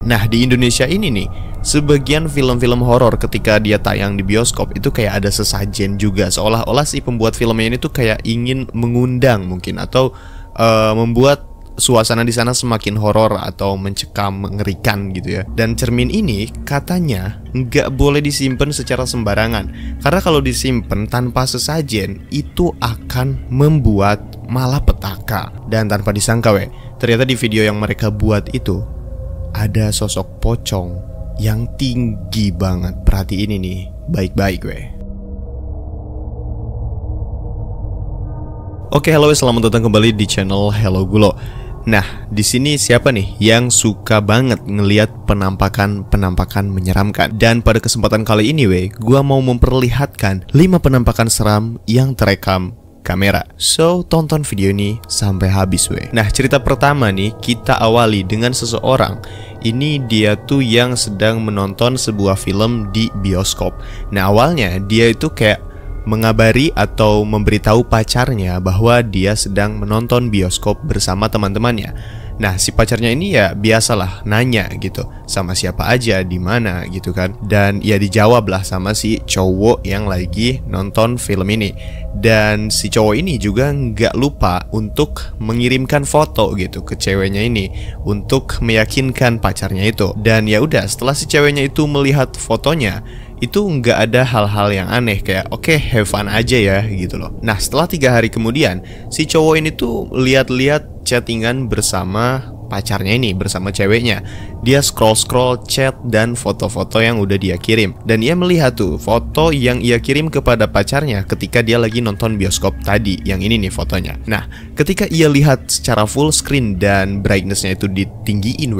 Nah, di Indonesia ini nih, sebagian film-film horor ketika dia tayang di bioskop itu kayak ada sesajen juga, seolah-olah si pembuat filmnya ini tuh kayak ingin mengundang mungkin atau membuat suasana di sana semakin horor atau mencekam, mengerikan gitu ya. Dan cermin ini katanya nggak boleh disimpan secara sembarangan, karena kalau disimpan tanpa sesajen itu akan membuat malapetaka. Dan tanpa disangka ternyata di video yang mereka buat itu ada sosok pocong yang tinggi banget. Perhatiin ini baik-baik Oke, halo, selamat datang kembali di channel Hello Gulo. Nah, di sini siapa nih yang suka banget ngelihat penampakan menyeramkan? Dan pada kesempatan kali ini gua mau memperlihatkan 5 penampakan seram yang terekam kamera. So, tonton video ini sampai habis Nah, cerita pertama nih kita awali dengan seseorang. Ini dia tuh yang sedang menonton sebuah film di bioskop. Nah, awalnya dia itu kayak mengabari atau memberitahu pacarnya bahwa dia sedang menonton bioskop bersama teman-temannya. Nah, si pacarnya ini ya biasalah nanya gitu, sama siapa aja, di mana gitu kan. Dan ya dijawab lah sama si cowok yang lagi nonton film ini. Dan si cowok ini juga nggak lupa untuk mengirimkan foto gitu ke ceweknya ini untuk meyakinkan pacarnya itu. Dan ya udah, setelah si ceweknya itu melihat fotonya, itu nggak ada hal-hal yang aneh, kayak oke, have fun aja ya gitu loh. Nah, setelah 3 hari kemudian, si cowok ini tuh lihat-lihat chattingan bersama pacarnya ini, bersama ceweknya. Dia scroll-scroll chat dan foto-foto yang udah dia kirim. Dan ia melihat tuh foto yang ia kirim kepada pacarnya ketika dia lagi nonton bioskop tadi. Yang ini nih fotonya. Nah, ketika ia lihat secara full screen dan brightness-nya itu ditinggiin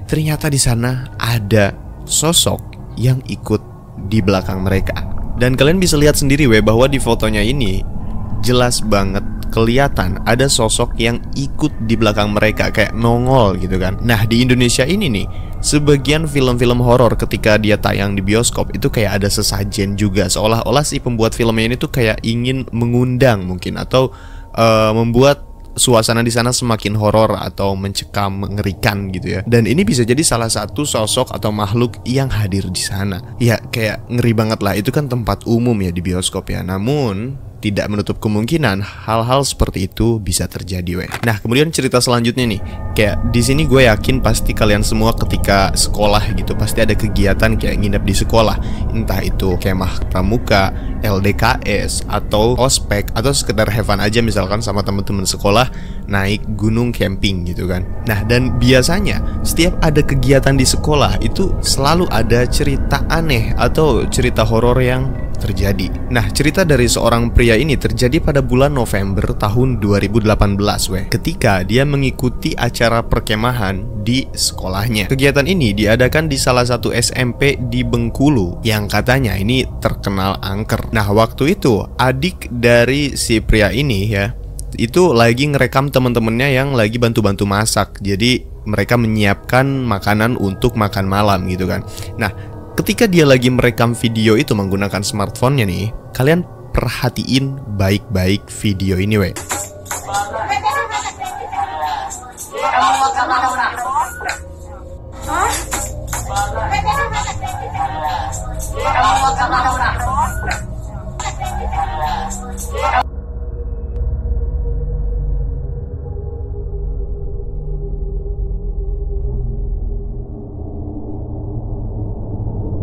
ternyata di sana ada sosok yang ikut di belakang mereka. Dan kalian bisa lihat sendiri bahwa di fotonya ini jelas banget kelihatan ada sosok yang ikut di belakang mereka, kayak nongol gitu kan. Nah, di Indonesia ini nih, sebagian film-film horor ketika dia tayang di bioskop itu kayak ada sesajen juga, seolah-olah si pembuat filmnya ini tuh kayak ingin mengundang mungkin atau membuat suasana di sana semakin horor atau mencekam, mengerikan gitu ya. Dan ini bisa jadi salah satu sosok atau makhluk yang hadir di sana. Ya kayak ngeri banget lah, itu kan tempat umum ya di bioskop ya. Namun tidak menutup kemungkinan hal-hal seperti itu bisa terjadi Nah, kemudian cerita selanjutnya nih, kayak di sini gue yakin pasti kalian semua ketika sekolah gitu pasti ada kegiatan kayak nginep di sekolah, entah itu kemah pramuka, LDKS, atau ospek, atau sekedar have fun aja misalkan sama teman-teman sekolah naik gunung camping gitu kan. Nah, dan biasanya setiap ada kegiatan di sekolah itu selalu ada cerita aneh atau cerita horor yang terjadi. Nah, cerita dari seorang pria ini terjadi pada bulan November tahun 2018 ketika dia mengikuti acara perkemahan di sekolahnya. Kegiatan ini diadakan di salah satu SMP di Bengkulu yang katanya ini terkenal angker. Nah, waktu itu adik dari si pria ini ya itu lagi ngerekam temen-temennya yang lagi bantu-bantu masak. Jadi mereka menyiapkan makanan untuk makan malam gitu kan. Nah, ketika dia lagi merekam video itu menggunakan smartphone-nya nih, kalian perhatiin baik-baik video ini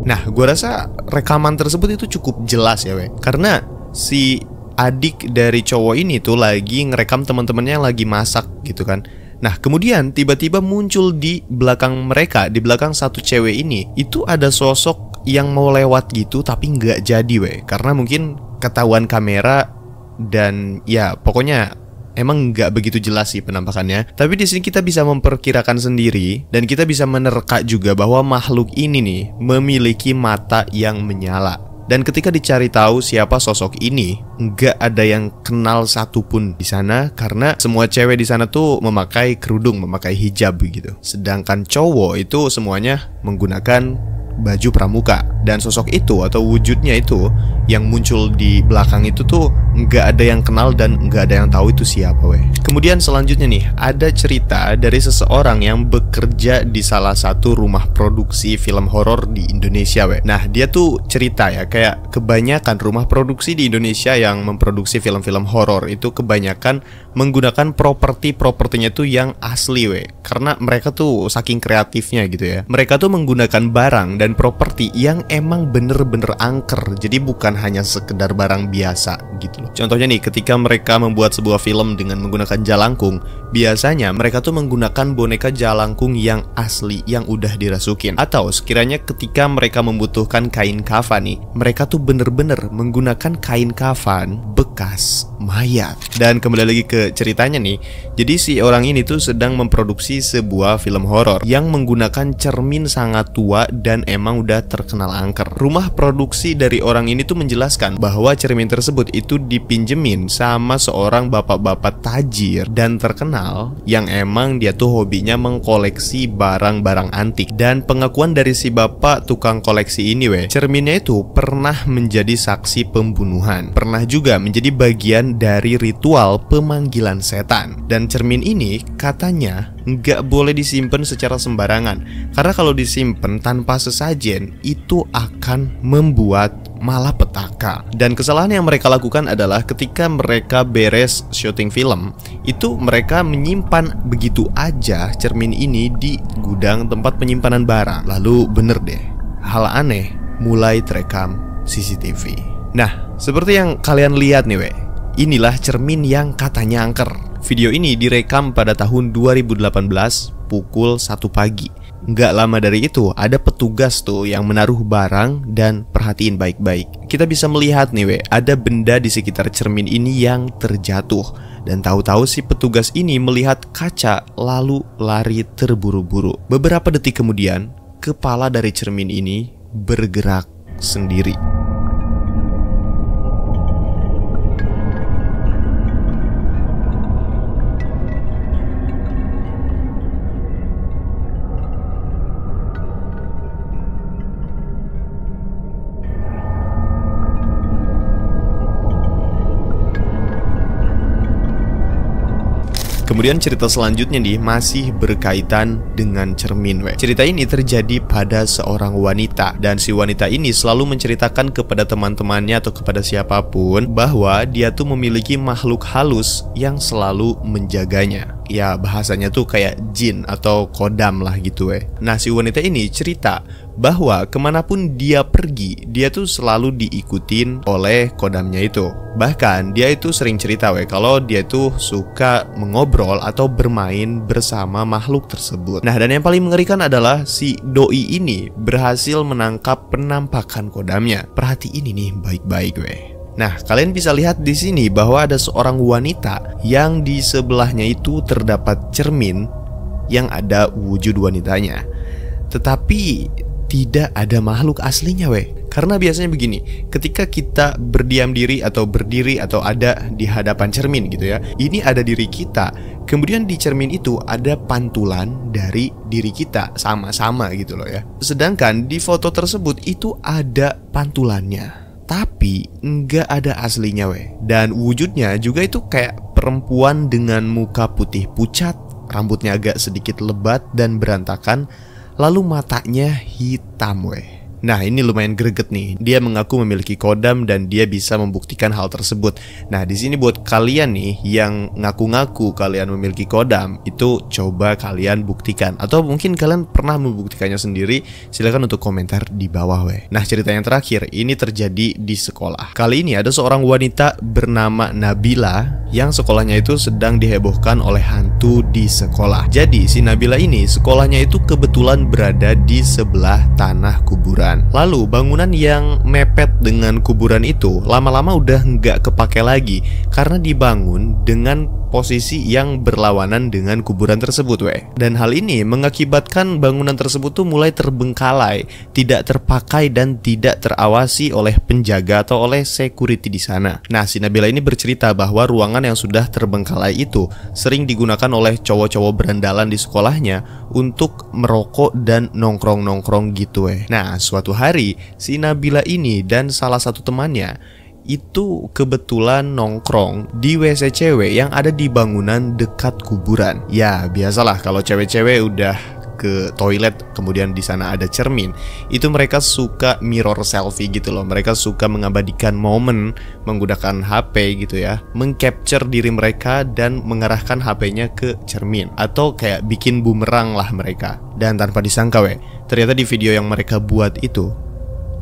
Nah, gue rasa rekaman tersebut itu cukup jelas ya karena si adik dari cowok ini tuh lagi ngerekam teman-temannya yang lagi masak gitu kan. Nah, kemudian tiba-tiba muncul di belakang mereka, di belakang satu cewek ini, itu ada sosok yang mau lewat gitu tapi nggak jadi karena mungkin ketahuan kamera. Dan ya pokoknya emang nggak begitu jelas sih penampakannya. Tapi di sini kita bisa memperkirakan sendiri dan kita bisa menerka juga bahwa makhluk ini nih memiliki mata yang menyala. Dan ketika dicari tahu siapa sosok ini, nggak ada yang kenal satupun di sana karena semua cewek di sana tuh memakai kerudung, memakai hijab gitu. Sedangkan cowok itu semuanya menggunakan baju pramuka. Dan sosok itu atau wujudnya itu yang muncul di belakang itu tuh nggak ada yang kenal dan nggak ada yang tahu itu siapa weh. Kemudian selanjutnya nih, ada cerita dari seseorang yang bekerja di salah satu rumah produksi film horor di Indonesia weh. Nah, dia tuh cerita ya, kayak kebanyakan rumah produksi di Indonesia yang memproduksi film-film horor itu kebanyakan menggunakan propertinya tuh yang asli weh. Karena mereka tuh saking kreatifnya gitu ya. Mereka tuh menggunakan barang dan properti yang emang bener-bener angker. Jadi bukan hanya sekedar barang biasa gitu loh. Contohnya nih, ketika mereka membuat sebuah film dengan menggunakan jalangkung, biasanya mereka tuh menggunakan boneka jalangkung yang asli yang udah dirasukin. Atau sekiranya ketika mereka membutuhkan kain kafan nih, mereka tuh bener-bener menggunakan kain kafan bekas mayat. Dan kembali lagi ke ceritanya nih, jadi si orang ini tuh sedang memproduksi sebuah film horor yang menggunakan cermin sangat tua dan emang udah terkenal angker. Rumah produksi dari orang ini tuh menjelaskan bahwa cermin tersebut itu dipinjemin sama seorang bapak-bapak tajir dan terkenal yang emang dia tuh hobinya mengkoleksi barang-barang antik. Dan pengakuan dari si bapak tukang koleksi ini cerminnya itu pernah menjadi saksi pembunuhan, pernah juga menjadi bagian dari ritual pemanggilan setan. Dan cermin ini katanya nggak boleh disimpan secara sembarangan, karena kalau disimpan tanpa sesajen itu akan membuat malapetaka. Dan kesalahan yang mereka lakukan adalah ketika mereka beres syuting film, itu mereka menyimpan begitu aja cermin ini di gudang tempat penyimpanan barang. Lalu bener deh, hal aneh mulai terekam CCTV. Nah, seperti yang kalian lihat nih inilah cermin yang katanya angker. Video ini direkam pada tahun 2018 pukul 1 pagi. Nggak lama dari itu ada petugas tuh yang menaruh barang dan perhatiin baik-baik. Kita bisa melihat nih ada benda di sekitar cermin ini yang terjatuh. Dan tahu-tahu si petugas ini melihat kaca lalu lari terburu-buru. Beberapa detik kemudian, kepala dari cermin ini bergerak sendiri. Kemudian cerita selanjutnya nih masih berkaitan dengan cermin Cerita ini terjadi pada seorang wanita, dan si wanita ini selalu menceritakan kepada teman-temannya atau kepada siapapun bahwa dia tuh memiliki makhluk halus yang selalu menjaganya. Ya bahasanya tuh kayak jin atau kodam lah gitu Nah si wanita ini cerita bahwa kemanapun dia pergi, dia tuh selalu diikutin oleh kodamnya itu. Bahkan dia itu sering cerita kalau dia tuh suka mengobrol atau bermain bersama makhluk tersebut. Nah dan yang paling mengerikan adalah si doi ini berhasil menangkap penampakan kodamnya. Perhatiin ini baik-baik Nah, kalian bisa lihat di sini bahwa ada seorang wanita yang di sebelahnya itu terdapat cermin yang ada wujud wanitanya. Tetapi tidak ada makhluk aslinya Karena biasanya begini, ketika kita berdiam diri atau berdiri atau ada di hadapan cermin gitu ya, ini ada diri kita. Kemudian di cermin itu ada pantulan dari diri kita sama-sama gitu loh ya. Sedangkan di foto tersebut itu ada pantulannya, tapi nggak ada aslinya Dan wujudnya juga itu kayak perempuan dengan muka putih pucat, rambutnya agak sedikit lebat dan berantakan, lalu matanya hitam Nah ini lumayan greget nih. Dia mengaku memiliki kodam dan dia bisa membuktikan hal tersebut. Nah di sini buat kalian nih yang ngaku-ngaku kalian memiliki kodam, itu coba kalian buktikan. Atau mungkin kalian pernah membuktikannya sendiri, silakan untuk komentar di bawah Nah cerita yang terakhir ini terjadi di sekolah. Kali ini ada seorang wanita bernama Nabila yang sekolahnya itu sedang dihebohkan oleh hantu di sekolah. Jadi si Nabila ini sekolahnya itu kebetulan berada di sebelah tanah kuburan. Lalu bangunan yang mepet dengan kuburan itu lama-lama udah nggak kepake lagi karena dibangun dengan posisi yang berlawanan dengan kuburan tersebut weh. Dan hal ini mengakibatkan bangunan tersebut tuh mulai terbengkalai, tidak terpakai dan tidak terawasi oleh penjaga atau oleh security di sana. Nah, si Nabila ini bercerita bahwa ruangan yang sudah terbengkalai itu sering digunakan oleh cowok-cowok berandalan di sekolahnya untuk merokok dan nongkrong-nongkrong gitu weh. Nah, suatu hari si Nabila ini dan salah satu temannya itu kebetulan nongkrong di WC cewek yang ada di bangunan dekat kuburan. Ya, biasalah kalau cewek-cewek udah ke toilet kemudian di sana ada cermin, itu mereka suka mirror selfie gitu loh. Mereka suka mengabadikan momen menggunakan HP gitu ya, mengcapture diri mereka dan mengarahkan HP-nya ke cermin atau kayak bikin bumerang lah mereka. Dan tanpa disangka weh, ternyata di video yang mereka buat itu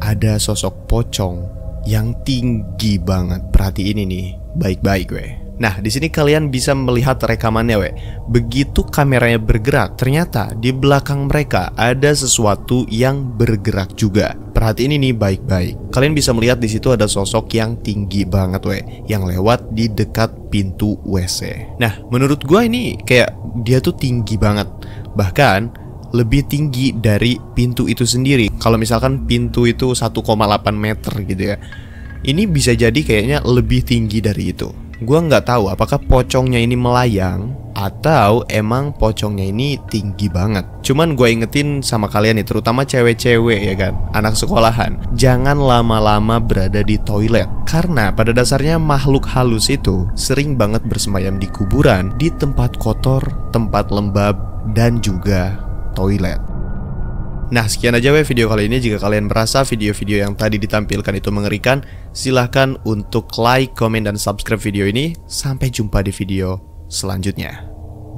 ada sosok pocong yang tinggi banget. Perhatiin ini baik-baik weh. Nah, di sini kalian bisa melihat rekamannya weh. Begitu kameranya bergerak, ternyata di belakang mereka ada sesuatu yang bergerak juga. Perhatiin ini baik-baik. Kalian bisa melihat di situ ada sosok yang tinggi banget weh, yang lewat di dekat pintu WC. Nah, menurut gua ini kayak dia tuh tinggi banget. Bahkan lebih tinggi dari pintu itu sendiri. Kalau misalkan pintu itu 1,8 meter gitu ya, ini bisa jadi kayaknya lebih tinggi dari itu. Gua nggak tahu apakah pocongnya ini melayang atau emang pocongnya ini tinggi banget. Cuman gue ingetin sama kalian nih, terutama cewek-cewek ya kan, anak sekolahan, jangan lama-lama berada di toilet. Karena pada dasarnya makhluk halus itu sering banget bersemayam di kuburan, di tempat kotor, tempat lembab, dan juga toilet. Nah, sekian aja weh video kali ini. Jika kalian merasa video-video yang tadi ditampilkan itu mengerikan, silahkan untuk like, komen, dan subscribe video ini. Sampai jumpa di video selanjutnya.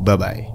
Bye-bye.